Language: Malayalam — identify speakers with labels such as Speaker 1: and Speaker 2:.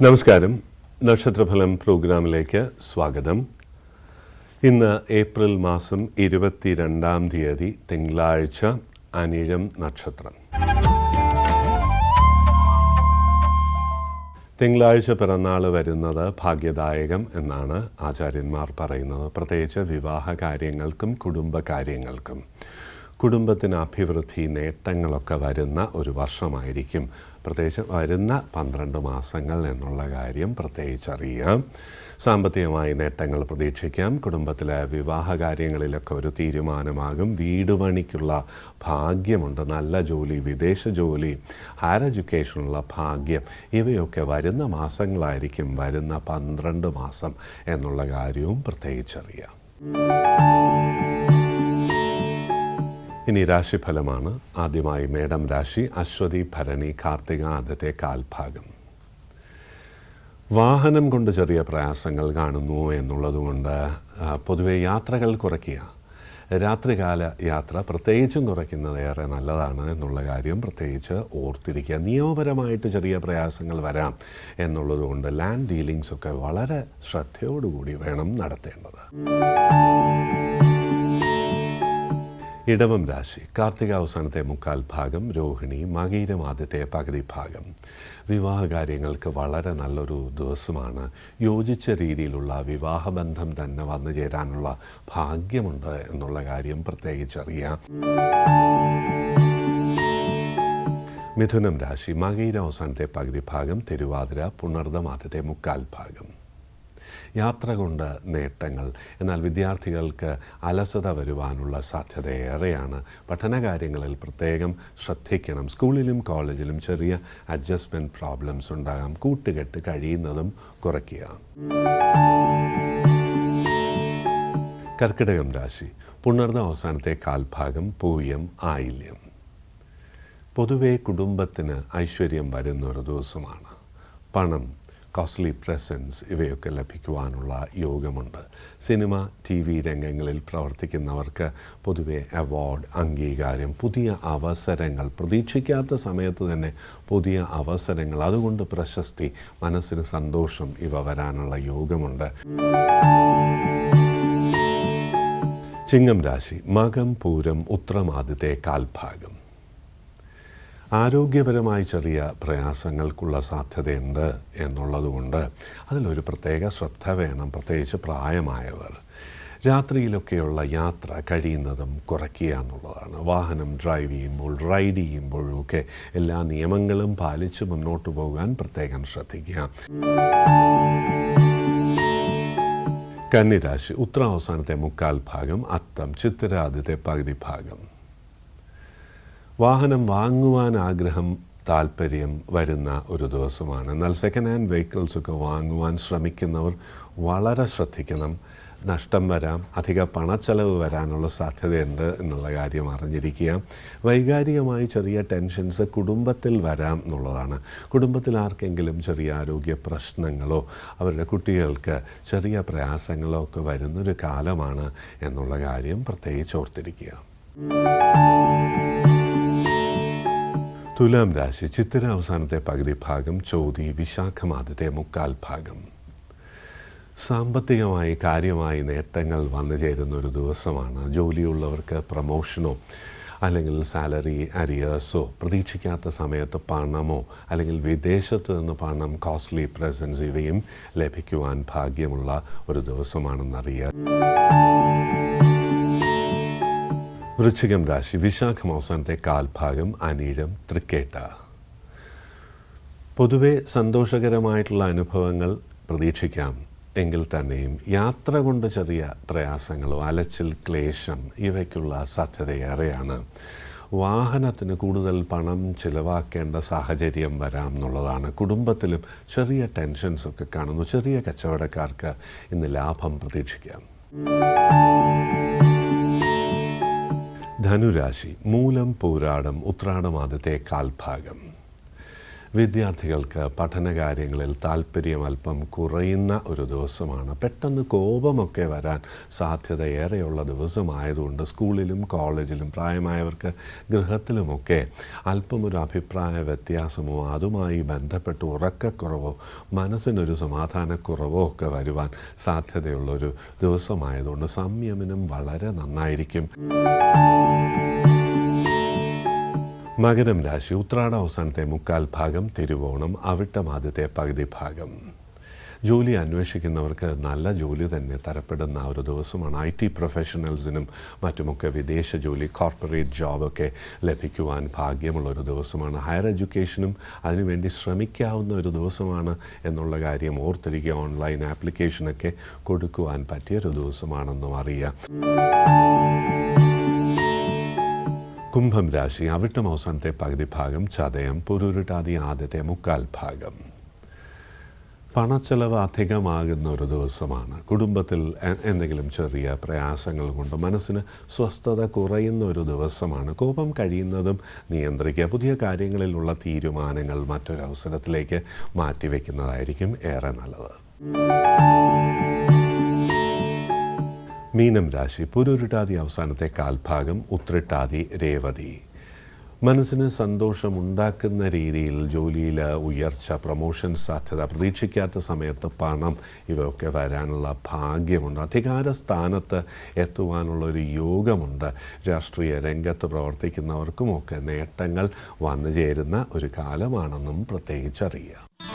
Speaker 1: നമസ്കാരം. നക്ഷത്രഫലം പ്രോഗ്രാമിലേക്ക് സ്വാഗതം. ഇന്ന് ഏപ്രിൽ മാസം 22-ാം തീയതി തിങ്കളാഴ്ച, അനിഴം നക്ഷത്രം. തിങ്കളാഴ്ച പിറന്നാൾ വരുന്നത് ഭാഗ്യദായകം എന്നാണ് ആചാര്യന്മാർ പറയുന്നത്. പ്രത്യേകിച്ച് വിവാഹ കാര്യങ്ങൾക്കും കുടുംബകാര്യങ്ങൾക്കും കുടുംബത്തിന് അഭിവൃദ്ധി നേട്ടങ്ങളൊക്കെ വരുന്ന ഒരു വർഷമായിരിക്കും. പ്രത്യേകിച്ച് വരുന്ന 12 മാസങ്ങൾ എന്നുള്ള കാര്യം പ്രത്യേകിച്ചറിയാം. സാമ്പത്തികമായി നേട്ടങ്ങൾ പ്രതീക്ഷിക്കാം. കുടുംബത്തിലെ വിവാഹ കാര്യങ്ങളിലൊക്കെ ഒരു തീരുമാനമാകും. വീട് പണിക്കുള്ള ഭാഗ്യമുണ്ട്. നല്ല ജോലി, വിദേശ ജോലി, ഹയർ എഡ്യൂക്കേഷനുള്ള ഭാഗ്യം, ഇവയൊക്കെ വരുന്ന മാസങ്ങളായിരിക്കും. വരുന്ന 12 മാസം എന്നുള്ള കാര്യവും പ്രത്യേകിച്ചറിയാം. ഇനി രാശിഫലമാണ്. ആദ്യമായി മേടം രാശി. അശ്വതി, ഭരണി, കാർത്തിക ആദ്യത്തെ കാൽഭാഗം. വാഹനം കൊണ്ട് ചെറിയ പ്രയാസങ്ങൾ കാണുന്നു എന്നുള്ളതുകൊണ്ട് പൊതുവെ യാത്രകൾ കുറയ്ക്കുക. രാത്രികാല യാത്ര പ്രത്യേകിച്ചും കുറയ്ക്കുന്നത് ഏറെ നല്ലതാണ് എന്നുള്ള കാര്യം പ്രത്യേകിച്ച് ഓർത്തിരിക്കുക. നിയമപരമായിട്ട് ചെറിയ പ്രയാസങ്ങൾ വരാം എന്നുള്ളതുകൊണ്ട് ലാൻഡ് ഡീലിങ്സൊക്കെ വളരെ ശ്രദ്ധയോടുകൂടി വേണം നടത്തേണ്ടത്. ഇടവം രാശി. കാർത്തിക അവസാനത്തെ മുക്കാൽ ഭാഗം, രോഹിണി, മകീരം ആദ്യത്തെ പകുതി ഭാഗം. വിവാഹ കാര്യങ്ങൾക്ക് വളരെ നല്ലൊരു ദിവസമാണ്. യോജിച്ച രീതിയിലുള്ള വിവാഹബന്ധം തന്നെ വന്നു ചേരാനുള്ള ഭാഗ്യമുണ്ട് എന്നുള്ള കാര്യം പ്രത്യേകിച്ചറിയാം. മിഥുനം രാശി. മകീരം അവസാനത്തെ പകുതി ഭാഗം, തിരുവാതിര, പുണർദം ആദ്യത്തെ മുക്കാൽ ഭാഗം. യാത്ര കൊണ്ട് നേട്ടങ്ങൾ. എന്നാൽ വിദ്യാർത്ഥികൾക്ക് അലസത വരുവാനുള്ള സാധ്യത ഏറെയാണ്. പഠനകാര്യങ്ങളിൽ പ്രത്യേകം ശ്രദ്ധിക്കണം. സ്കൂളിലും കോളേജിലും ചെറിയ അഡ്ജസ്റ്റ്മെൻറ്റ് പ്രോബ്ലംസ് ഉണ്ടാകാം. കൂട്ടുകെട്ട് കഴിയുന്നതും കുറയ്ക്കുക. കർക്കിടകം രാശി. പുണർദം അവസാനത്തെ കാൽഭാഗം, പൂയം, ആയില്യം. പൊതുവെ കുടുംബത്തിന് ഐശ്വര്യം വരുന്നൊരു ദിവസമാണ്. പണം, കോസ്റ്റ്ലി പ്രസൻസ് ഇവയൊക്കെ ലഭിക്കുവാനുള്ള യോഗമുണ്ട്. സിനിമ, TV രംഗങ്ങളിൽ പ്രവർത്തിക്കുന്നവർക്ക് പൊതുവെ അവാർഡ്, അംഗീകാരം, പുതിയ അവസരങ്ങൾ, പ്രതീക്ഷിക്കാത്ത സമയത്ത് തന്നെ പുതിയ അവസരങ്ങൾ, അതുകൊണ്ട് പ്രശസ്തി, മനസ്സിന് സന്തോഷം ഇവ വരാനുള്ള യോഗമുണ്ട്. ചിങ്ങം രാശി. മകം, പൂരം, ഉത്രം ആദ്യത്തെ കാൽഭാഗം. ആരോഗ്യപരമായി ചെറിയ പ്രയാസങ്ങൾക്കുള്ള സാധ്യതയുണ്ട് എന്നുള്ളതുകൊണ്ട് അതിലൊരു പ്രത്യേക ശ്രദ്ധ വേണം. പ്രത്യേകിച്ച് പ്രായമായവർ. രാത്രിയിലൊക്കെയുള്ള യാത്ര കഴിയുന്നതും കുറയ്ക്കുക എന്നുള്ളതാണ്. വാഹനം ഡ്രൈവ് ചെയ്യുമ്പോൾ, റൈഡ് ചെയ്യുമ്പോഴും ഒക്കെ എല്ലാ നിയമങ്ങളും പാലിച്ച് മുന്നോട്ട് പോകാൻ പ്രത്യേകം ശ്രദ്ധിക്കുക. കന്നിരാശി. ഉത്രം അവസാനത്തെ മുക്കാൽ ഭാഗം, അത്തം, ചിത്തിര ആദ്യത്തെ പകുതി ഭാഗം. വാഹനം വാങ്ങുവാൻ ആഗ്രഹം, താല്പര്യം വരുന്ന ഒരു ദിവസമാണ്. എന്നാൽ സെക്കൻഡ് ഹാൻഡ് വെഹിക്കിൾസൊക്കെ വാങ്ങുവാൻ ശ്രമിക്കുന്നവർ വളരെ ശ്രദ്ധിക്കണം. നഷ്ടം വരാം, അധിക പണച്ചെലവ് വരാനുള്ള സാധ്യതയുണ്ട് എന്നുള്ള കാര്യം അറിഞ്ഞിരിക്കുക. വൈകാരികമായി ചെറിയ ടെൻഷൻസ് കുടുംബത്തിൽ വരാം എന്നുള്ളതാണ്. കുടുംബത്തിൽ ആർക്കെങ്കിലും ചെറിയ ആരോഗ്യ പ്രശ്നങ്ങളോ അവരുടെ കുട്ടികൾക്ക് ചെറിയ പ്രയാസങ്ങളോ ഒക്കെ വരുന്നൊരു കാലമാണ് എന്നുള്ള കാര്യം പ്രത്യേകിച്ച് ഓർത്തിരിക്കുക. തുലാം രാശി. ചിത്തിര അവസാനത്തെ പകുതി ഭാഗം, ചോതി, വിശാഖം ആദ്യത്തെ മുക്കാൽ ഭാഗം. സാമ്പത്തികമായി കാര്യമായി നേട്ടങ്ങൾ വന്നു ചേരുന്ന ഒരു ദിവസമാണ്. ജോലിയുള്ളവർക്ക് പ്രമോഷനോ അല്ലെങ്കിൽ സാലറി അരിയേഴ്സോ, പ്രതീക്ഷിക്കാത്ത സമയത്ത് പണമോ അല്ലെങ്കിൽ വിദേശത്ത് നിന്ന് പണം, കോസ്റ്റ്ലി പ്രസൻസ് ഇവയും ലഭിക്കുവാൻ ഭാഗ്യമുള്ള ഒരു ദിവസമാണെന്നറിയാം. വൃശ്ചികം രാശി. വിശാഖം അവസാനത്തെ കാൽഭാഗം, അനിഴം, തൃക്കേട്ട. പൊതുവെ സന്തോഷകരമായിട്ടുള്ള അനുഭവങ്ങൾ പ്രതീക്ഷിക്കാം. എങ്കിൽ തന്നെയും യാത്ര കൊണ്ട് ചെറിയ പ്രയാസങ്ങളോ അലച്ചിൽ, ക്ലേശം ഇവയ്ക്കുള്ള സാധ്യതയേറെയാണ്. വാഹനത്തിന് കൂടുതൽ പണം ചിലവാക്കേണ്ട സാഹചര്യം വരാം എന്നുള്ളതാണ്. കുടുംബത്തിലും ചെറിയ ടെൻഷൻസൊക്കെ കാണുന്നു. ചെറിയ കച്ചവടക്കാർക്ക് ഇന്ന് ലാഭം പ്രതീക്ഷിക്കാം. ധനുരാശി. മൂലം, പൂരാടം, ഉത്രാടം ആദ്യത്തെ കാൽഭാഗം. വിദ്യാർത്ഥികൾക്ക് പഠനകാര്യങ്ങളിൽ താല്പര്യം അല്പം കുറയുന്ന ഒരു ദിവസമാണ്. പെട്ടെന്ന് കോപമൊക്കെ വരാൻ സാധ്യതയേറെയുള്ള ദിവസമായതുകൊണ്ട് സ്കൂളിലും കോളേജിലും പ്രായമായവർക്ക് ഗൃഹത്തിലുമൊക്കെ അല്പം ഒരു അഭിപ്രായ വ്യത്യാസമോ അതുമായി ബന്ധപ്പെട്ട് ഉറക്കക്കുറവോ മനസ്സിനൊരു സമാധാനക്കുറവോ ഒക്കെ വരുവാൻ സാധ്യതയുള്ളൊരു ദിവസമായതുകൊണ്ട് സംയമനം വളരെ നന്നായിരിക്കും. മകരം രാശി, ഉത്രാട അവസാനത്തെ മുക്കാൽ ഭാഗം, തിരുവോണം അവിട്ടം ആദ്യത്തെ പകുതി ഭാഗം. ജോലി അന്വേഷിക്കുന്നവർക്ക് നല്ല ജോലി തന്നെ തരപ്പെടുന്ന ഒരു ദിവസമാണ്. IT പ്രൊഫഷണൽസിനും മറ്റുമൊക്കെ വിദേശ ജോലി, കോർപ്പറേറ്റ് ജോബൊക്കെ ലഭിക്കുവാൻ ഭാഗ്യമുള്ളൊരു ദിവസമാണ്. ഹയർ എഡ്യൂക്കേഷനും അതിനുവേണ്ടി ശ്രമിക്കാവുന്ന ഒരു ദിവസമാണ് എന്നുള്ള കാര്യം ഓർത്തിരിക്കുക. ഓൺലൈൻ ആപ്ലിക്കേഷനൊക്കെ കൊടുക്കുവാൻ പറ്റിയൊരു ദിവസമാണെന്നും അറിയാം. കുംഭം രാശി, അവിട്ടം അവസാനത്തെ പകുതി ഭാഗം, ചതയം പുരുരുട്ടാതി ആദ്യത്തെ മുക്കാൽ ഭാഗം. പണച്ചെലവ് അധികമാകുന്ന ഒരു ദിവസമാണ്. കുടുംബത്തിൽ എന്തെങ്കിലും ചെറിയ പ്രയാസങ്ങൾ കൊണ്ട് മനസ്സിന് സ്വസ്ഥത കുറയുന്ന ഒരു ദിവസമാണ്. കോപം കഴിയുന്നതും നിയന്ത്രിക്കുക. പുതിയ കാര്യങ്ങളിലുള്ള തീരുമാനങ്ങൾ മറ്റൊരവസരത്തിലേക്ക് മാറ്റിവെക്കുന്നതായിരിക്കും ഏറെ നല്ലത്. മീനം രാശി, പുരുരുട്ടാതി അവസാനത്തെ കാൽഭാഗം, ഉത്രട്ടാതി രേവതി. മനസ്സിന് സന്തോഷമുണ്ടാക്കുന്ന രീതിയിൽ ജോലിയിൽ ഉയർച്ച, പ്രൊമോഷൻ സാധ്യത, പ്രതീക്ഷിക്കാത്ത സമയത്ത് പണം ഇവയൊക്കെ വരാനുള്ള ഭാഗ്യമുണ്ട്. അധികാര സ്ഥാനത്ത് എത്തുവാനുള്ളൊരു യോഗമുണ്ട്. രാഷ്ട്രീയ രംഗത്ത് പ്രവർത്തിക്കുന്നവർക്കുമൊക്കെ നേട്ടങ്ങൾ വന്നു ചേരുന്ന ഒരു കാലമാണെന്നും പ്രത്യേകിച്ചറിയാം.